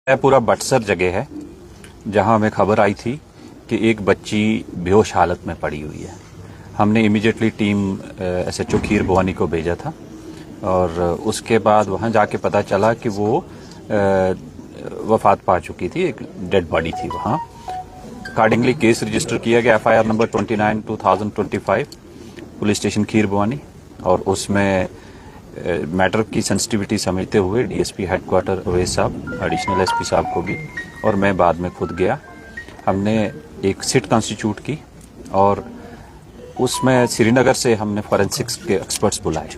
यह पूरा बटसर जगह है जहां हमें खबर आई थी कि एक बच्ची बेहोश हालत में पड़ी हुई है। हमने इमीडिएटली टीम एसएचओ खीर भवानी को भेजा था और उसके बाद वहां जाके पता चला कि वो वफात पा चुकी थी। एक डेड बॉडी थी वहां। अकॉर्डिंगली केस रजिस्टर किया गया एफआईआर नंबर 29/2025 पुलिस स्टेशन खीर भवानी और उसमें मैटर की सेंसिटिविटी समझते हुए डीएसपी हेडक्वार्टर अवैस साहब, एडिशनल एसपी साहब को भी और मैं बाद में खुद गया। हमने एक सिट कॉन्स्टिट्यूट की और उसमें श्रीनगर से हमने फॉरेंसिक्स के एक्सपर्ट्स बुलाए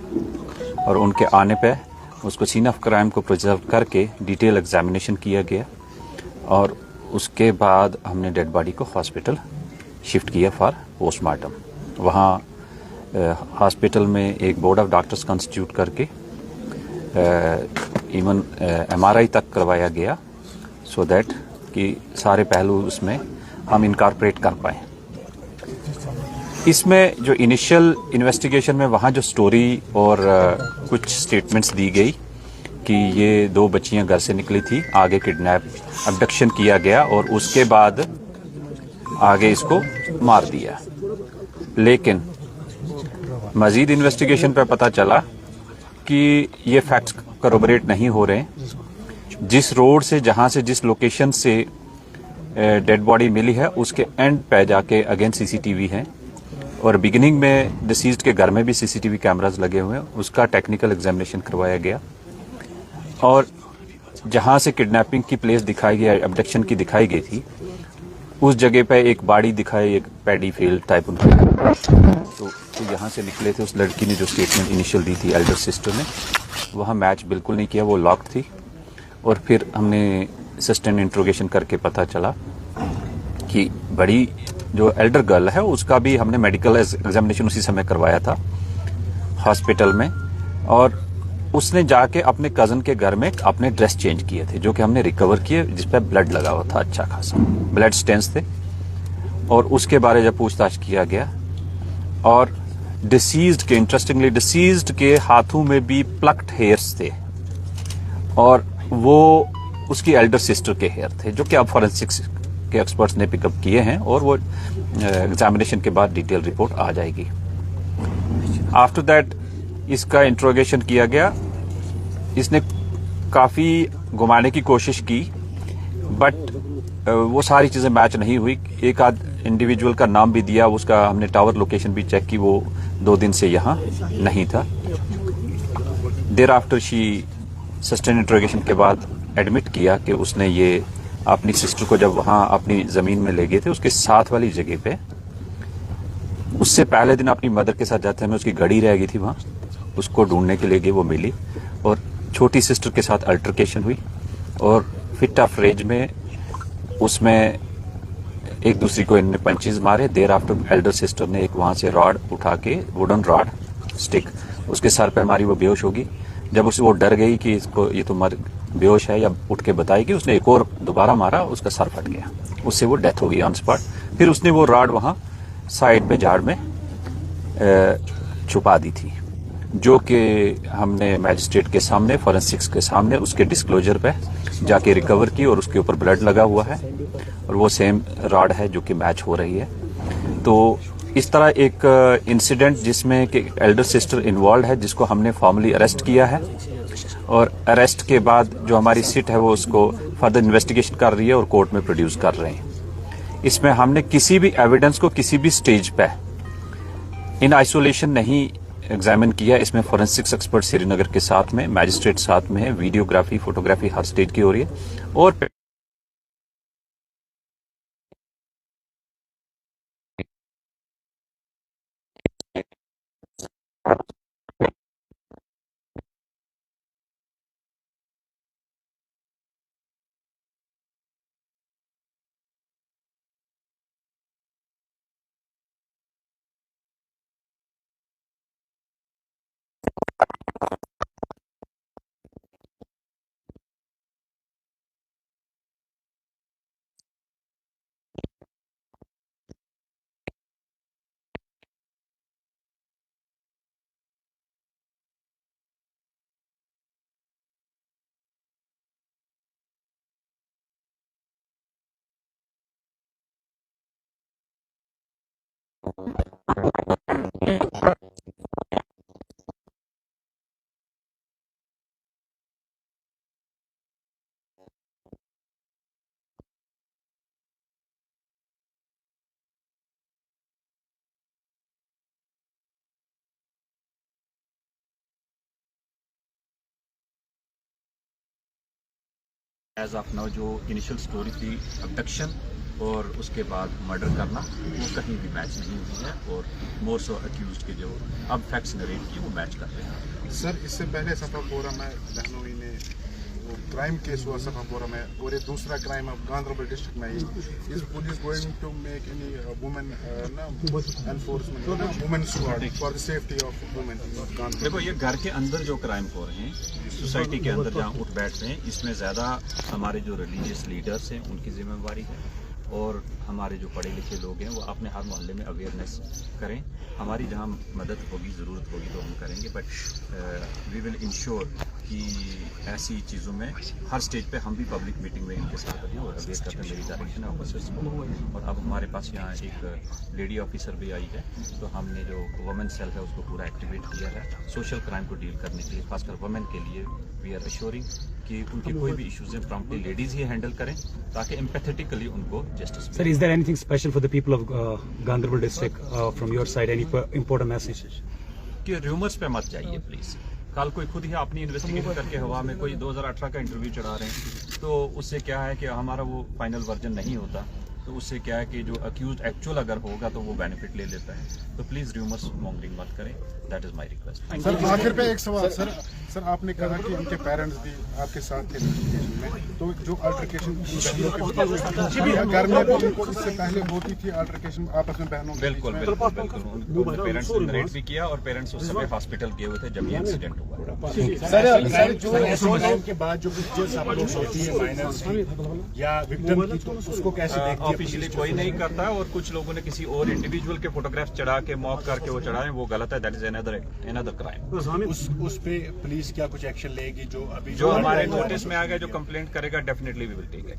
और उनके आने पे उसको सीन ऑफ क्राइम को प्रिजर्व करके डिटेल एग्जामिनेशन किया गया और उसके बाद हमने डेड बॉडी को हॉस्पिटल शिफ्ट किया फॉर पोस्टमार्टम। वहाँ हॉस्पिटल में एक बोर्ड ऑफ डॉक्टर्स कॉन्स्टिट्यूट करके इवन एमआरआई तक करवाया गया सो दैट कि सारे पहलू उसमें हम इनकॉर्पोरेट कर पाए। इसमें जो इनिशियल इन्वेस्टिगेशन में वहाँ जो स्टोरी और कुछ स्टेटमेंट्स दी गई कि ये दो बच्चियां घर से निकली थी, आगे किडनैप अबडक्शन किया गया और उसके बाद आगे इसको मार दिया। लेकिन मजीद इन्वेस्टिगेशन पर पता चला कि ये फैक्ट्स करोबरेट नहीं हो रहे। जिस रोड से जहां से जिस लोकेशन से डेड बॉडी मिली है उसके एंड पे जाके अगेन सीसीटीवी है और बिगिनिंग में डिसीज्ड के घर में भी सीसीटीवी कैमरास लगे हुए हैं। उसका टेक्निकल एग्जामिनेशन करवाया गया और जहां से किडनैपिंग की प्लेस दिखाई गई, अबडक्शन की दिखाई गई थी, उस जगह पे एक बाड़ी दिखाई, एक पैडी फील्ड टाइप उनका। तो यहाँ से निकले थे। उस लड़की ने जो स्टेटमेंट इनिशियल दी थी एल्डर सिस्टर ने, वहाँ मैच बिल्कुल नहीं किया, वो लॉक थी। और फिर हमने असिस्टेंट इंट्रोगेशन करके पता चला कि बड़ी जो एल्डर गर्ल है उसका भी हमने मेडिकल एग्जामिनेशन उसी समय करवाया था हॉस्पिटल में और उसने जाके अपने कजन के घर में अपने ड्रेस चेंज किए थे जो कि हमने रिकवर किए, जिसपे ब्लड लगा हुआ था, अच्छा खासा ब्लड स्टेन्स थे। और उसके बारे जब पूछताछ किया गया और डिसीज्ड के, इंटरेस्टिंगली डिसीज्ड के हाथों में भी प्लक्ड हेयर्स थे और वो उसकी एल्डर सिस्टर के हेयर थे जो कि अब फॉरेंसिक्स के एक्सपर्ट्स ने पिकअप किए हैं और वो एग्जामिनेशन के बाद डिटेल रिपोर्ट आ जाएगी। आफ्टर दैट इसका इंट्रोगेशन किया गया। इसने काफी घुमाने की कोशिश की बट वो सारी चीजें मैच नहीं हुई। एक आध इंडिविजुअल का नाम भी दिया, उसका हमने टावर लोकेशन भी चेक की, वो 2 दिन से यहाँ नहीं था। There after she sustain interrogation के बाद एडमिट किया कि उसने ये अपनी सिस्टर को जब वहां अपनी जमीन में ले गए थे उसके साथ वाली जगह पे, उससे पहले दिन अपनी मदर के साथ जाते हैं, उसकी घड़ी रह गई थी वहां, उसको ढूंढने के लिए गए, वो मिली और छोटी सिस्टर के साथ अल्टरकेशन हुई और फिट ऑफ रेंज में उसमें एक दूसरी को इनने पंचेस मारे। देर आफ्टर एल्डर सिस्टर ने एक वहां से रॉड उठा के, वुडन रॉड स्टिक, उसके सर पे मारी, वो बेहोश होगी। जब उसे वो डर गई कि इसको ये तो मर बेहोश है या उठ के बताएगी, उसने एक और दोबारा मारा, उसका सर फट गया, उससे वो डेथ हो गई ऑन स्पॉट। फिर उसने वो रॉड वहां साइड पे झाड़ में छुपा दी थी जो कि हमने मैजिस्ट्रेट के सामने, फॉरेंसिक्स के सामने उसके डिस्क्लोजर पे जाके रिकवर की और उसके ऊपर ब्लड लगा हुआ है और वो सेम रॉड है जो कि मैच हो रही है। तो इस तरह एक इंसिडेंट जिसमें कि एल्डर सिस्टर इन्वॉल्व है जिसको हमने फॉर्मली अरेस्ट किया है और अरेस्ट के बाद जो हमारी सिट है वो उसको फर्दर इन्वेस्टिगेशन कर रही है और कोर्ट में प्रोड्यूस कर रहे हैं। इसमें हमने किसी भी एविडेंस को किसी भी स्टेज पे इन आइसोलेशन नहीं एग्जामिन किया। इसमें फोरेंसिक्स एक्सपर्ट श्रीनगर के साथ में, मैजिस्ट्रेट साथ में है, वीडियोग्राफी, फोटोग्राफी हर स्टेज की हो रही है और एज ऑफ नाउ जो इनिशियल स्टोरी थी अबडक्शन और उसके बाद मर्डर करना, वो कहीं भी मैच नहीं हुई है और मोर सो अक्यूज्ड के जो अब फैक्ट्स नरेट किए वो मैच करते हैं। सर इससे पहले सफापोरा में लखनऊ ने वो क्राइम केस हुआ सफापोरा में, और ये दूसरा क्राइम अब गांधरबल डिस्ट्रिक्ट में ही। Is police going to make any women enforcement women squad for the safety of women? देखो, ये घर के अंदर जो क्राइम हो रहे हैं, सोसाइटी के अंदर जहाँ उठ बैठ रहे हैं, इसमें ज़्यादा हमारे जो रिलीजियस लीडर्स हैं उनकी जिम्मेवारी है, और हमारे जो पढ़े लिखे लोग हैं वो अपने हर मोहल्ले में अवेयरनेस करें। हमारी जहाँ मदद होगी, ज़रूरत होगी तो हम करेंगे, बट वी विल इंश्योर कि ऐसी चीज़ों में हर स्टेज पे हम भी पब्लिक मीटिंग में इनके साथ रहें और अवेयर करते हैं। मेरी डायरेक्शन है ऑफिसर्स को, और अब हमारे पास यहाँ एक लेडी ऑफिसर भी आई है, तो हमने जो वुमेन सेल है उसको पूरा एक्टिवेट किया है सोशल क्राइम को डील करने के लिए, खासकर वुमेन के लिए। वी आर एश्योरिंग कि उनके कोई भी इश्यूज हैं प्रॉम्प्टली लेडीज़ ही हैंडल करें, ताकि एम्पैथेटिकली उनको justice. Sir, is there anything special for the people of Gandharbal district from your side? Any important message? कि रूमर्स पे मत जाइए प्लीज। कल कोई खुद ही अपनी इन्वेस्टिगेशन करके हवा में कोई 2018 का इंटरव्यू चढ़ा रहे हैं, तो उससे क्या है कि हमारा वो फाइनल वर्जन नहीं होता, तो उससे क्या है कि जो अक्यूज एक्चुअल अगर होगा तो वो बेनिफिट ले लेता है। तो प्लीज रूमर्स मॉन्गरिंग मत करें, that is my request. Sir आखिर पे एक सवाल सर आपने कहा कि इनके पेरेंट्स भी आपके साथ थे इन्वेस्टिगेशन में, तो जो अल्टरकेशन घर में भी उनको इससे पहले होती थी अल्टरकेशन आपस में बहनों में? बिल्कुल बिल्कुल बिल्कुल, उनके पेरेंट्स ने नरेट भी किया, और पेरेंट्स उस समय हॉस्पिटल गए हुए थे जब ये इंसिडेंट हुआ। सर जो एक्सीडेंट के बाद जो पिक्चर्स अपलोड होती है माइनर्स की या विक्टिम की, तो उसको कैसे देखते हैं? ऑफिशियली कोई नहीं करता है, और कुछ लोगों ने किसी और इंडिविजुअल के फोटोग्राफ्स चढ़ा के मॉक करके वो चढ़ाएं, वो गलत है। That is another crime. उस पे पुलिस क्या कुछ एक्शन लेगी? जो अभी जो हमारे नोटिस में आ गया, जो कंप्लेंट करेगा, definitely we will take it.